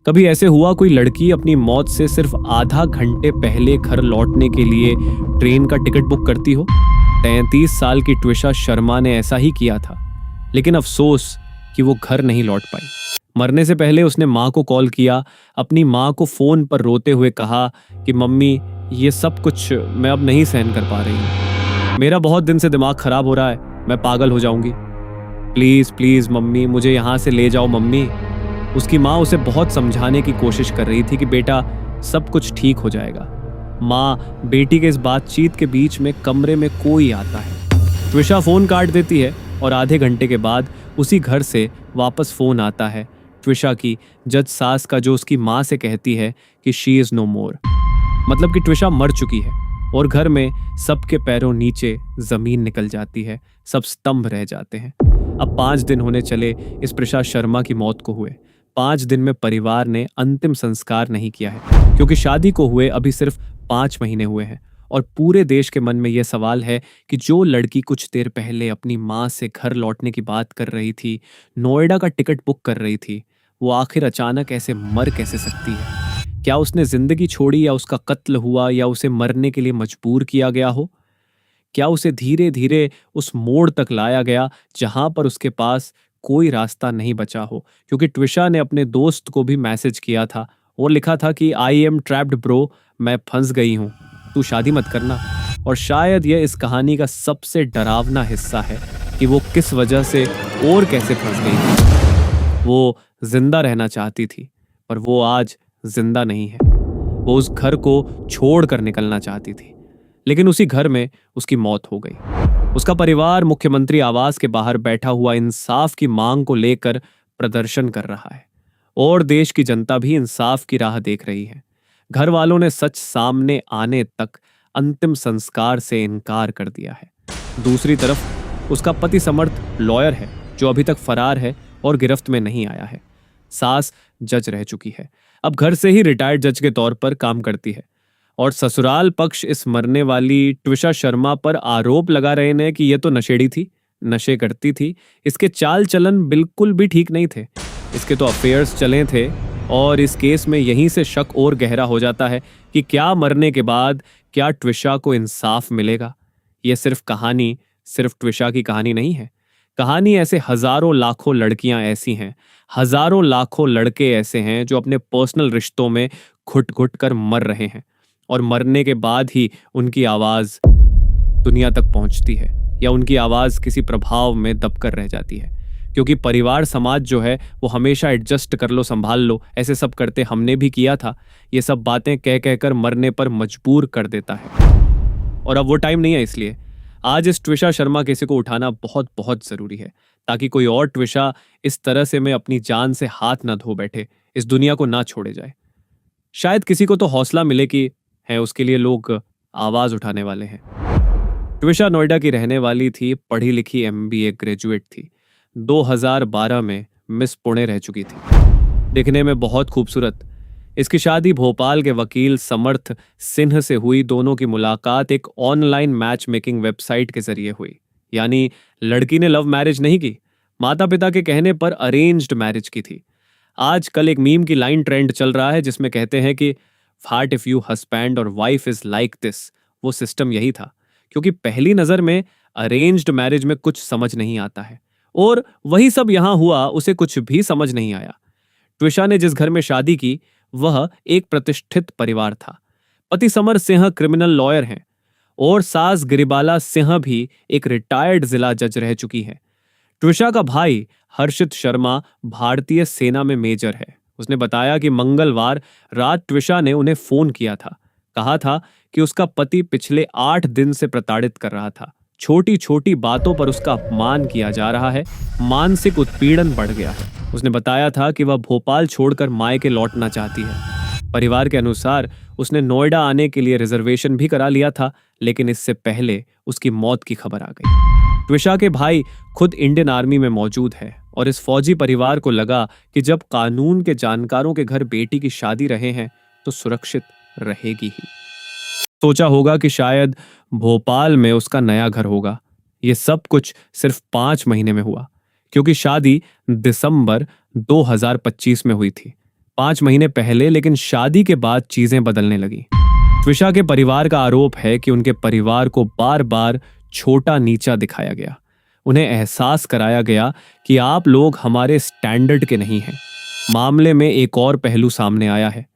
कभी ऐसे हुआ कोई लड़की अपनी मौत से सिर्फ आधा घंटे पहले घर लौटने के लिए ट्रेन का टिकट बुक करती हो? 33 साल की ट्विशा शर्मा ने ऐसा ही किया था, लेकिन अफसोस कि वो घर नहीं लौट पाई। मरने से पहले उसने माँ को कॉल किया, अपनी माँ को फोन पर रोते हुए कहा कि मम्मी, ये सब कुछ मैं अब नहीं सहन कर पा रही हूँ। मेरा बहुत दिन से दिमाग खराब हो रहा है, मैं पागल हो जाऊंगी। प्लीज प्लीज मम्मी, मुझे यहाँ से ले जाओ मम्मी। उसकी माँ उसे बहुत समझाने की कोशिश कर रही थी कि बेटा, सब कुछ ठीक हो जाएगा। माँ बेटी के इस बातचीत के बीच में कमरे में कोई आता है। ट्विशा फोन काट देती है और आधे घंटे के बाद उसी घर से वापस फोन आता है ट्विशा की जज सास का, जो उसकी माँ से कहती है कि शी इज नो मोर, मतलब कि ट्विशा मर चुकी है। और घर में सबके पैरों नीचे जमीन निकल जाती है, सब स्तंभ रह जाते हैं। अब 5 दिन होने चले इस ट्विशा शर्मा की मौत को हुए। 5 दिन में परिवार ने अंतिम संस्कार नहीं किया है, क्योंकि शादी को हुए अभी सिर्फ 5 महीने हुए हैं। और पूरे देश के मन में यह सवाल है कि जो लड़की कुछ देर पहले अपनी माँ से घर लौटने की बात कर रही थी, नोएडा का टिकट बुक कर रही थी, वो आखिर अचानक ऐसे मर कैसे सकती है? क्या उसने जिंदगी छोड़ी, या उसका कत्ल हुआ, या उसे मरने के लिए मजबूर किया गया हो? क्या उसे धीरे धीरे उस मोड़ तक लाया गया जहां पर उसके पास कोई रास्ता नहीं बचा हो? क्योंकि ट्विशा ने अपने दोस्त को भी मैसेज किया था और लिखा था कि आई एम ट्रैप्ड ब्रो, मैं फंस गई हूं, तू शादी मत करना। और शायद यह इस कहानी का सबसे डरावना हिस्सा है कि वो किस वजह से और कैसे फंस गई थी। वो जिंदा रहना चाहती थी, पर वो आज जिंदा नहीं है। वो उस घर को छोड़कर निकलना चाहती थी, लेकिन उसी घर में उसकी मौत हो गई। उसका परिवार मुख्यमंत्री आवास के बाहर बैठा हुआ इंसाफ की मांग को लेकर प्रदर्शन कर रहा है, और देश की जनता भी इंसाफ की राह देख रही है। घर वालों ने सच सामने आने तक अंतिम संस्कार से इनकार कर दिया है। दूसरी तरफ उसका पति समर्थ लॉयर है, जो अभी तक फरार है और गिरफ्त में नहीं आया है। सास जज रह चुकी है, अब घर से ही रिटायर्ड जज के तौर पर काम करती है। और ससुराल पक्ष इस मरने वाली ट्विशा शर्मा पर आरोप लगा रहे हैं कि यह तो नशेड़ी थी, नशे करती थी, इसके चाल चलन बिल्कुल भी ठीक नहीं थे, इसके तो अफेयर्स चले थे। और इस केस में यहीं से शक और गहरा हो जाता है कि क्या मरने के बाद क्या ट्विशा को इंसाफ मिलेगा? यह सिर्फ कहानी, सिर्फ ट्विशा की कहानी नहीं है। कहानी ऐसे हजारों लाखों लड़कियां ऐसी हैं, हजारों लाखों लड़के ऐसे हैं जो अपने पर्सनल रिश्तों में घुट घुट कर मर रहे हैं, और मरने के बाद ही उनकी आवाज दुनिया तक पहुंचती है, या उनकी आवाज किसी प्रभाव में दबकर रह जाती है। क्योंकि परिवार समाज जो है वो हमेशा एडजस्ट कर लो, संभाल लो, ऐसे सब करते हमने भी किया था, ये सब बातें कह कहकर मरने पर मजबूर कर देता है। और अब वो टाइम नहीं है, इसलिए आज इस ट्विशा शर्मा केस को उठाना बहुत बहुत जरूरी है, ताकि कोई और ट्विशा इस तरह से में अपनी जान से हाथ ना धो बैठे, इस दुनिया को ना छोड़े जाए। शायद किसी को तो हौसला मिले कि है उसके लिए लोग आवाज उठाने वाले हैं। ट्विशा नोएडा की रहने वाली थी, पढ़ी लिखी MBA ग्रेजुएट थी। 2012 में मिस पुणे रह चुकी थी, दिखने में बहुत खूबसूरत। इसकी शादी भोपाल के वकील समर्थ सिन्हा से हुई। दोनों की मुलाकात एक ऑनलाइन मैच मेकिंग वेबसाइट के जरिए हुई, यानी लड़की ने लव मैरिज नहीं की, माता पिता के कहने पर अरेंज्ड मैरिज की थी। आजकल एक मीम की लाइन ट्रेंड चल रहा है जिसमें कहते हैं कि व्हाट इफ यू हस्बैंड और वाइफ इज लाइक दिस। वो सिस्टम यही था, क्योंकि पहली नजर में अरेंज्ड मैरिज में कुछ समझ नहीं आता है, और वही सब यहां हुआ, उसे कुछ भी समझ नहीं आया। ट्विशा ने जिस घर में शादी की वह एक प्रतिष्ठित परिवार था। पति समर सिंह क्रिमिनल लॉयर हैं, और सास गिरिबाला सिंह भी एक रिटायर्ड जिला जज रह चुकी है। ट्विशा का भाई हर्षित शर्मा भारतीय सेना में मेजर है। उसने बताया कि मंगलवार रात ट्विशा ने उन्हें फोन किया था, कहा था कि उसका पति पिछले 8 दिन से प्रताड़ित कर रहा था, छोटी छोटी बातों पर उसका अपमान किया जा रहा है, मानसिक उत्पीड़न बढ़ गया है। उसने बताया था कि वह भोपाल छोड़कर मायके लौटना चाहती है। परिवार के अनुसार उसने नोएडा आने के लिए रिजर्वेशन भी करा लिया था, लेकिन इससे पहले उसकी मौत की खबर आ गई। ट्विशा के भाई खुद इंडियन आर्मी में मौजूद है, और इस फौजी परिवार को लगा कि जब कानून के जानकारों के घर बेटी की शादी रहे हैं तो सुरक्षित रहेगी ही। सोचा होगा कि शायद भोपाल में उसका नया घर होगा। ये सब कुछ सिर्फ 5 महीने में हुआ, क्योंकि शादी दिसंबर 2025 में हुई थी। 5 महीने पहले लेकिन शादी के बाद चीजें बदलने लगी। त्विषा के परिवार का आरोप है कि उनके परिवार को बार बार छोटा नीचा दिखाया गया। उन्हें एहसास कराया गया कि आप लोग हमारे स्टैंडर्ड के नहीं हैं। मामले में एक और पहलू सामने आया है।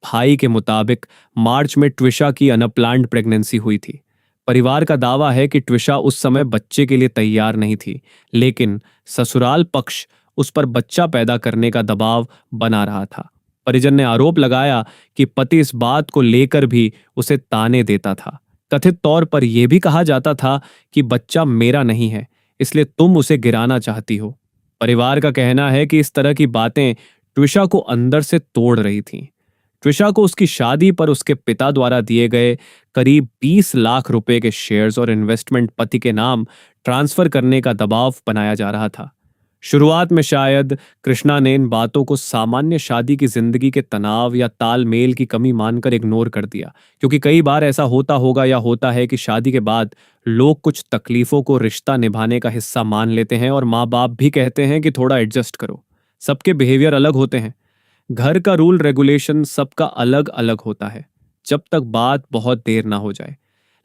भाई के मुताबिक मार्च में त्विषा की अनप्लान्ड प्रेगनेंसी हुई थी। परिवार का दावा है कि त्विषा उस समय बच्चे के लिए तैयार नहीं थी, लेकिन ससुराल पक्ष उस पर बच्चा पैदा करने का दबाव बना रहा था। परिजन ने आरोप लगाया कि पति इस बात को लेकर भी उसे ताने देता था। कथित तौर पर यह भी कहा जाता था कि बच्चा मेरा नहीं है, इसलिए तुम उसे गिराना चाहती हो। परिवार का कहना है कि इस तरह की बातें त्विषा को अंदर से तोड़ रही थीं। त्विषा को उसकी शादी पर उसके पिता द्वारा दिए गए करीब 20 लाख रुपए के शेयर्स और इन्वेस्टमेंट पति के नाम ट्रांसफर करने का दबाव बनाया जा रहा था। शुरुआत में शायद कृष्णा ने इन बातों को सामान्य शादी की जिंदगी के तनाव या तालमेल की कमी मानकर इग्नोर कर दिया, क्योंकि कई बार ऐसा होता होगा या होता है कि शादी के बाद लोग कुछ तकलीफों को रिश्ता निभाने का हिस्सा मान लेते हैं और माँ बाप भी कहते हैं कि थोड़ा एडजस्ट करो। सबके बिहेवियर अलग होते हैं। घर का रूल रेगुलेशन सबका अलग अलग होता है, जब तक बात बहुत देर ना हो जाए।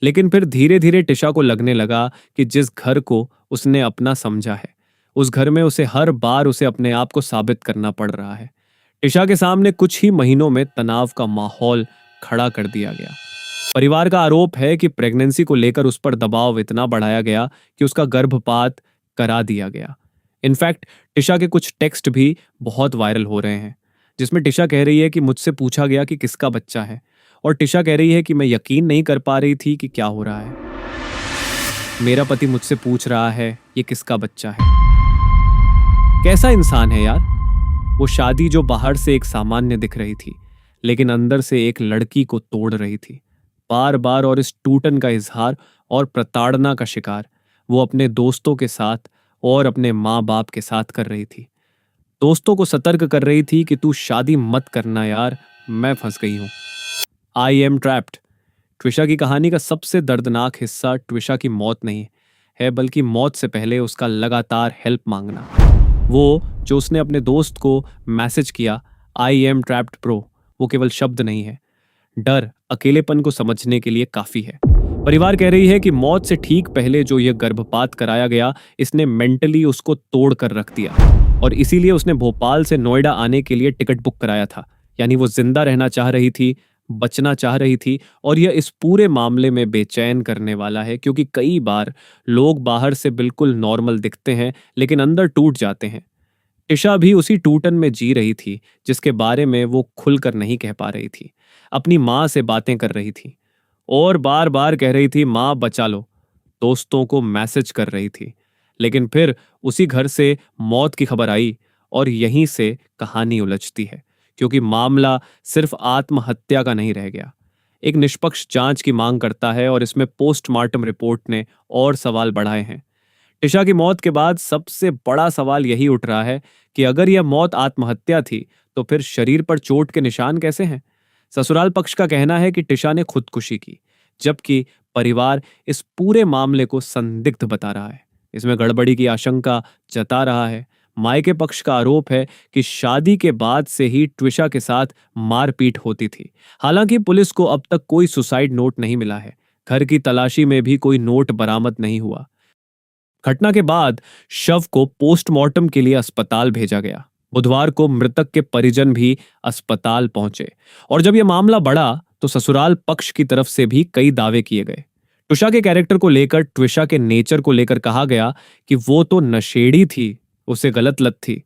लेकिन फिर धीरे धीरे टिशा को लगने लगा कि जिस घर को उसने अपना समझा है, उस घर में उसे हर बार उसे अपने आप को साबित करना पड़ रहा है। टिशा के सामने कुछ ही महीनों में तनाव का माहौल खड़ा कर दिया गया। परिवार का आरोप है कि प्रेगनेंसी को लेकर उस पर दबाव इतना बढ़ाया गया कि उसका गर्भपात करा दिया गया। इनफैक्ट टिशा के कुछ टेक्स्ट भी बहुत वायरल हो रहे हैं, जिसमें टिशा कह रही है कि मुझसे पूछा गया कि किसका बच्चा है, और टिशा कह रही है कि मैं यकीन नहीं कर पा रही थी कि क्या हो रहा है। मेरा पति मुझसे पूछ रहा है ये किसका बच्चा है। कैसा इंसान है यार। वो शादी जो बाहर से एक सामान्य दिख रही थी, लेकिन अंदर से एक लड़की को तोड़ रही थी। बार बार और इस टूटन का इजहार और प्रताड़ना का शिकार वो अपने दोस्तों के साथ और अपने माँ बाप के साथ कर रही थी। दोस्तों को सतर्क कर रही थी कि तू शादी मत करना यार, मैं फंस गई हूं। I am trapped. त्विषा की कहानी का सबसे दर्दनाक हिस्सा त्विषा की मौत नहीं है, बल्कि मौत से पहले उसका लगातार हेल्प मांगना। वो जो उसने अपने दोस्त को मैसेज किया, आई एम ट्रैप्ड ब्रो, वो केवल शब्द नहीं है। डर, अकेलेपन को समझने के लिए काफी है। परिवार कह रही है कि मौत से ठीक पहले जो यह गर्भपात कराया गया, इसने मेंटली उसको तोड़ कर रख दिया, और इसीलिए उसने भोपाल से नोएडा आने के लिए टिकट बुक कराया था। यानी वो जिंदा रहना चाह रही थी, बचना चाह रही थी, और यह इस पूरे मामले में बेचैन करने वाला है, क्योंकि कई बार लोग बाहर से बिल्कुल नॉर्मल दिखते हैं लेकिन अंदर टूट जाते हैं। टिशा भी उसी टूटन में जी रही थी जिसके बारे में वो खुलकर नहीं कह पा रही थी। अपनी माँ से बातें कर रही थी और बार बार कह रही थी माँ बचा लो, दोस्तों को मैसेज कर रही थी। लेकिन फिर उसी घर से मौत की खबर आई और यहीं से कहानी उलझती है, क्योंकि मामला सिर्फ आत्महत्या का नहीं रह गया। एक निष्पक्ष जांच की मांग करता है और इसमें पोस्टमार्टम रिपोर्ट ने और सवाल बढ़ाए हैं। टिशा की मौत के बाद सबसे बड़ा सवाल यही उठ रहा है कि अगर यह मौत आत्महत्या थी तो फिर शरीर पर चोट के निशान कैसे हैं? ससुराल पक्ष का कहना है कि टिशा ने खुदकुशी की, जबकि परिवार इस पूरे मामले को संदिग्ध बता रहा है। इसमें गड़बड़ी की आशंका जता रहा है। मायके पक्ष का आरोप है कि शादी के बाद से ही त्विषा के साथ मारपीट होती थी। हालांकि पुलिस को अब तक कोई सुसाइड नोट नहीं मिला है। घर की तलाशी में भी कोई नोट बरामद नहीं हुआ। घटना के बाद शव को पोस्टमार्टम के लिए अस्पताल भेजा गया। बुधवार को मृतक के परिजन भी अस्पताल पहुंचे, और जब यह मामला बढ़ा तो ससुराल पक्ष की तरफ से भी कई दावे किए गए। त्विषा के कैरेक्टर को लेकर, त्विषा के नेचर को लेकर कहा गया कि वो तो नशेड़ी थी, उसे गलत लत थी,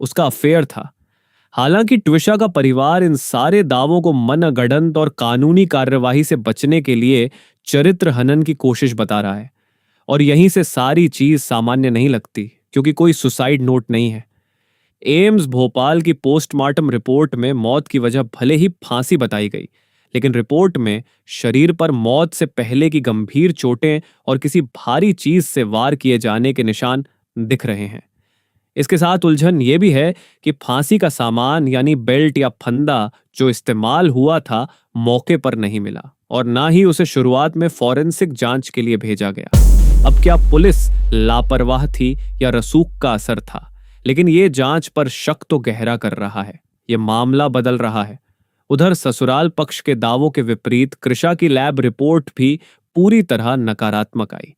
उसका अफेयर था। हालांकि त्विषा का परिवार इन सारे दावों को मनगढ़ंत और कानूनी कार्यवाही से बचने के लिए चरित्र हनन की कोशिश बता रहा है, और यहीं से सारी चीज सामान्य नहीं लगती, क्योंकि कोई सुसाइड नोट नहीं है। एम्स भोपाल की पोस्टमार्टम रिपोर्ट में मौत की वजह भले ही फांसी बताई गई, लेकिन रिपोर्ट में शरीर पर मौत से पहले की गंभीर चोटें और किसी भारी चीज से वार किए जाने के निशान दिख रहे हैं। इसके साथ उलझन यह भी है कि फांसी का सामान यानी बेल्ट या फंदा जो इस्तेमाल हुआ था मौके पर नहीं मिला, और ना ही उसे शुरुआत में फॉरेंसिक जांच के लिए भेजा गया। अब क्या पुलिस लापरवाह थी या रसूख का असर था? लेकिन यह जांच पर शक तो गहरा कर रहा है। ये मामला बदल रहा है। उधर ससुराल पक्ष के दावों के विपरीत कृषा की लैब रिपोर्ट भी पूरी तरह नकारात्मक आई।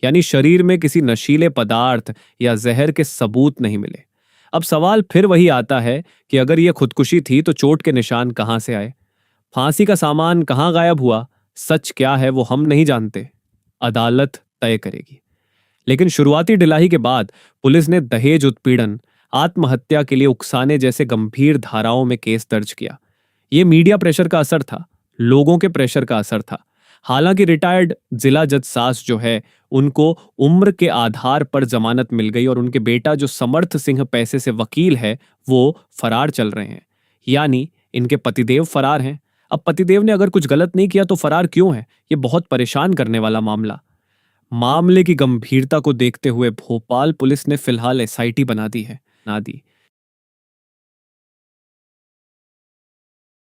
यानी शरीर में किसी नशीले पदार्थ या जहर के सबूत नहीं मिले। अब सवाल फिर वही आता है कि अगर यह खुदकुशी थी तो चोट के निशान कहां से आए, फांसी का सामान कहां गायब हुआ, सच क्या है वो हम नहीं जानते, अदालत तय करेगी। लेकिन शुरुआती ढिलाई के बाद पुलिस ने दहेज उत्पीड़न, आत्महत्या के लिए उकसाने जैसे गंभीर धाराओं में केस दर्ज किया। यह मीडिया प्रेशर का असर था, लोगों के प्रेशर का असर था। हालांकि रिटायर्ड जिला जज सास जो है उनको उम्र के आधार पर जमानत मिल गई और उनके बेटा जो समर्थ सिंह पैसे से वकील है वो फरार चल रहे हैं। यानी इनके पतिदेव फरार हैं। अब पतिदेव ने अगर कुछ गलत नहीं किया तो फरार क्यों है? ये बहुत परेशान करने वाला मामले की गंभीरता को देखते हुए भोपाल पुलिस ने फिलहाल एसआईटी बना दी।